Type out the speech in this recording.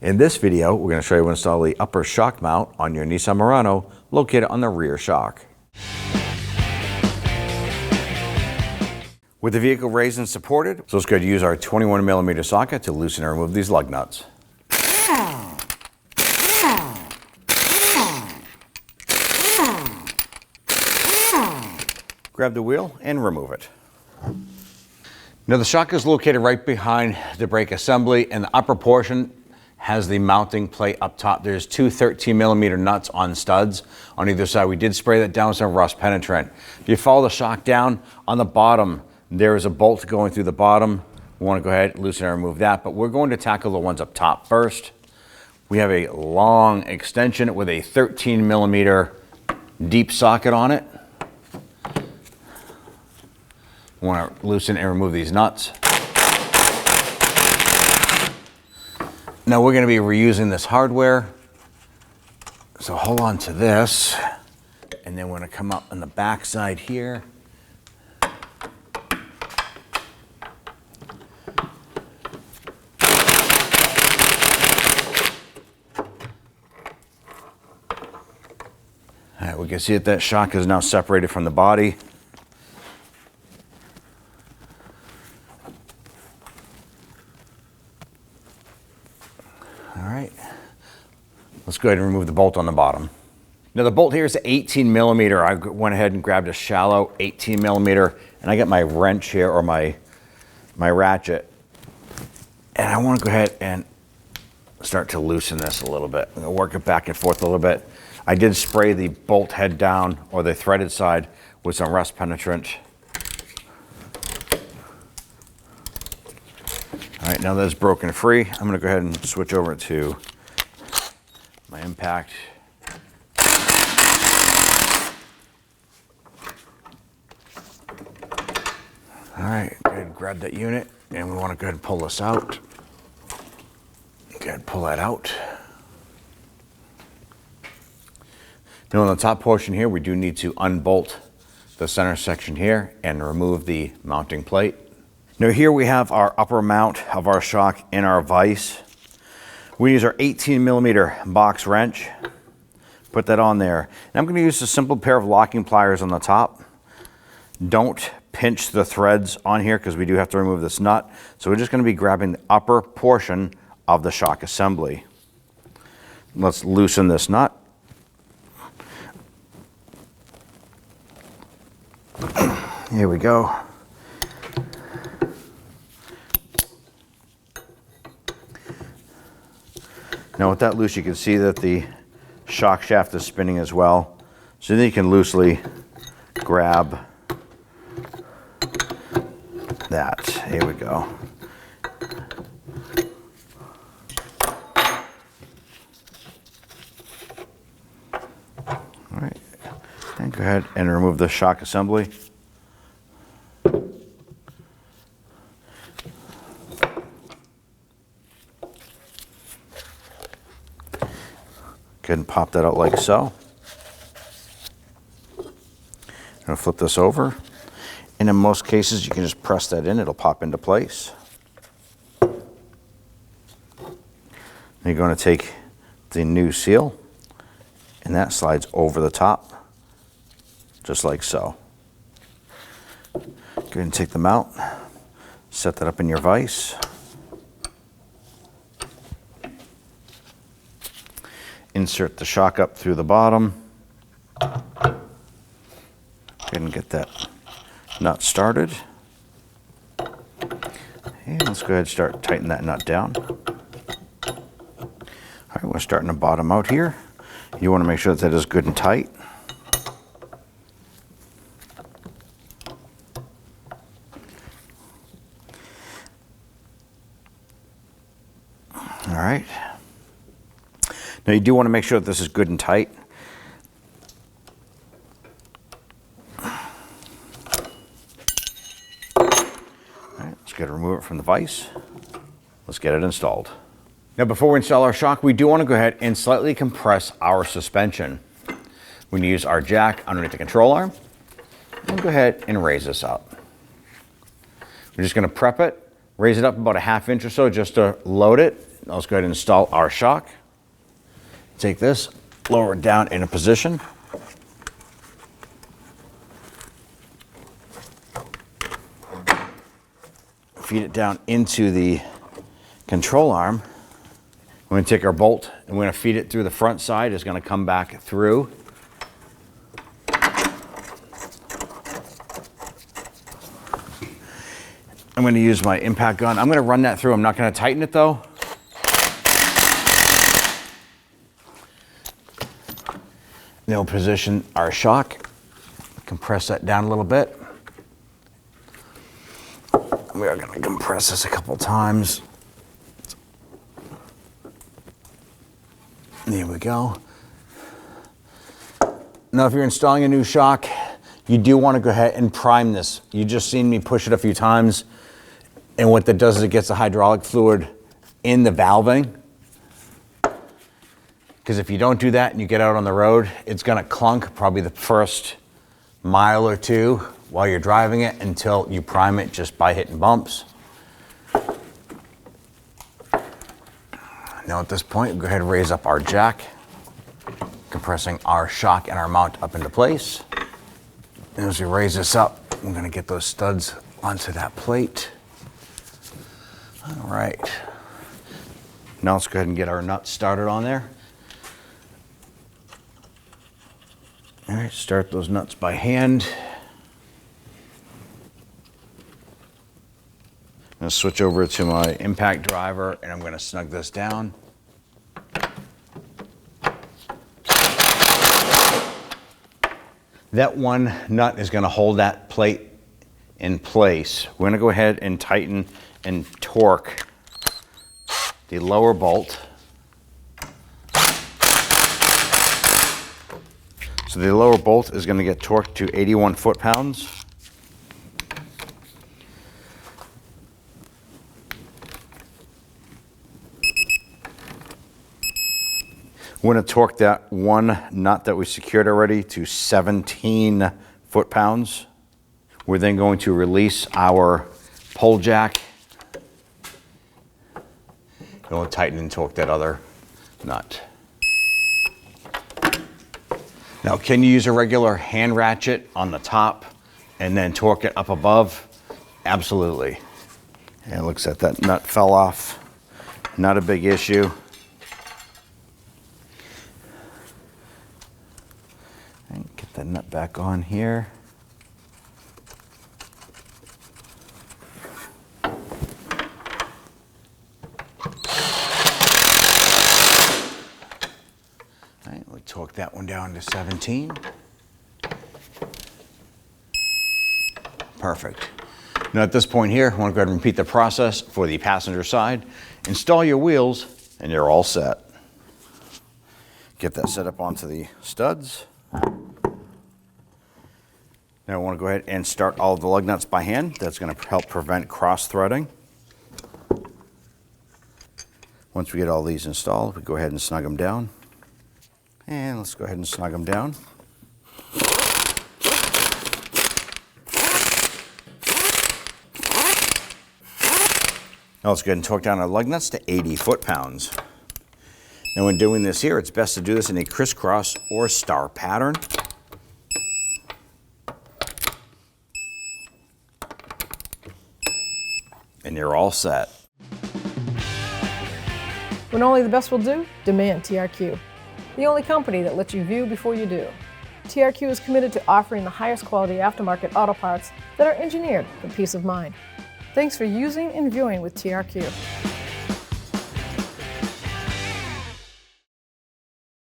In this video, we're going to show you how to install the upper shock mount on your Nissan Murano located on the rear shock. With the vehicle raised and supported, so let's go ahead and use our 21mm socket to loosen and remove these lug nuts. Grab the wheel and remove it. Now the shock is located right behind the brake assembly, and the upper portion has the mounting plate up top. There's two 13mm nuts on studs on either side. We did spray that down with some rust penetrant. If you follow the shock down, on the bottom, there is a bolt going through the bottom. We want to go ahead, loosen and remove that, but we're going to tackle the ones up top first. We have a long extension with a 13mm deep socket on it. We want to loosen and remove these nuts. Now we're going to be reusing this hardware, so hold on to this, and then we're going to come up on the back side here. All right, we can see that shock is now separated from the body. All right, let's go ahead and remove the bolt on the bottom. Now the bolt here is 18mm. I went ahead and grabbed a shallow 18mm, and I got my wrench here, or my ratchet, and I want to go ahead and start to loosen this a little bit. I'm going to work it back and forth a little bit. I did spray the bolt head down, or the threaded side, with some rust penetrant. All right, now that it's broken free, I'm going to go ahead and switch over to my impact. All right, go ahead and grab that unit, and we want to go ahead and pull this out. Go ahead and pull that out. Now on the top portion here, we do need to unbolt the center section here and remove the mounting plate. Now here we have our upper mount of our shock in our vise. We use our 18mm box wrench, put that on there. And I'm going to use a simple pair of locking pliers on the top. Don't pinch the threads on here because we do have to remove this nut. So we're just going to be grabbing the upper portion of the shock assembly. Let's loosen this nut. Here we go. Now with that loose, you can see that the shock shaft is spinning as well. So then you can loosely grab that. Here we go. All right, and go ahead and remove the shock assembly. Go ahead and pop that out like so. I'm going to flip this over, and in most cases you can just press that in, it'll pop into place. Then you're going to take the new seal, and that slides over the top, just like so. Go ahead and take the mount, set that up in your vise. Insert the shock up through the bottom. Go ahead and get that nut started. And let's go ahead and start tightening that nut down. All right, we're starting to bottom out here. You want to make sure that that is good and tight. All right. Now you do want to make sure that this is good and tight. All right, let's get to remove it from the vise. Let's get it installed. Now before we install our shock, we do want to go ahead and slightly compress our suspension. We're going to use our jack underneath the control arm and go ahead and raise this up. We're just going to prep it, raise it up about a ½ inch or so just to load it, Now let's go ahead and install our shock. Take this, lower it down into position. Feed it down into the control arm. We're going to take our bolt and we're going to feed it through the front side. It's going to come back through. I'm going to use my impact gun. I'm going to run that through. I'm not going to tighten it though. Then we'll position our shock. Compress that down a little bit. We are going to compress this a couple times. There we go. Now, if you're installing a new shock, you do want to go ahead and prime this. You just seen me push it a few times, and what that does is it gets the hydraulic fluid in the valving. Because if you don't do that and you get out on the road, it's going to clunk probably the first mile or two while you're driving it until you prime it just by hitting bumps. Now at this point, we'll go ahead and raise up our jack, compressing our shock and our mount up into place. And as we raise this up, we're going to get those studs onto that plate. All right. Now let's go ahead and get our nuts started on there. All right, start those nuts by hand. I'm going to switch over to my impact driver and I'm going to snug this down. That one nut is going to hold that plate in place. We're going to go ahead and tighten and torque the lower bolt. So the lower bolt is going to get torqued to 81 foot-pounds. We're going to torque that one nut that we secured already to 17 foot-pounds. We're then going to release our pull jack. And we'll tighten and torque that other nut. Now, can you use a regular hand ratchet on the top and then torque it up above? Absolutely. And it looks like that nut fell off. Not a big issue. And get that nut back on here. We'll torque that one down to 17. Perfect. Now at this point here, I want to go ahead and repeat the process for the passenger side. Install your wheels and you're all set. Get that set up onto the studs. Now I want to go ahead and start all of the lug nuts by hand. That's going to help prevent cross-threading. Once we get all these installed, we go ahead and snug them down. And let's go ahead and snug them down. Now let's go ahead and torque down our lug nuts to 80 foot-pounds. Now when doing this here, it's best to do this in a crisscross or star pattern. And you're all set. When only the best will do, demand TRQ. The only company that lets you view before you do. TRQ is committed to offering the highest quality aftermarket auto parts that are engineered for peace of mind. Thanks for using and viewing with TRQ.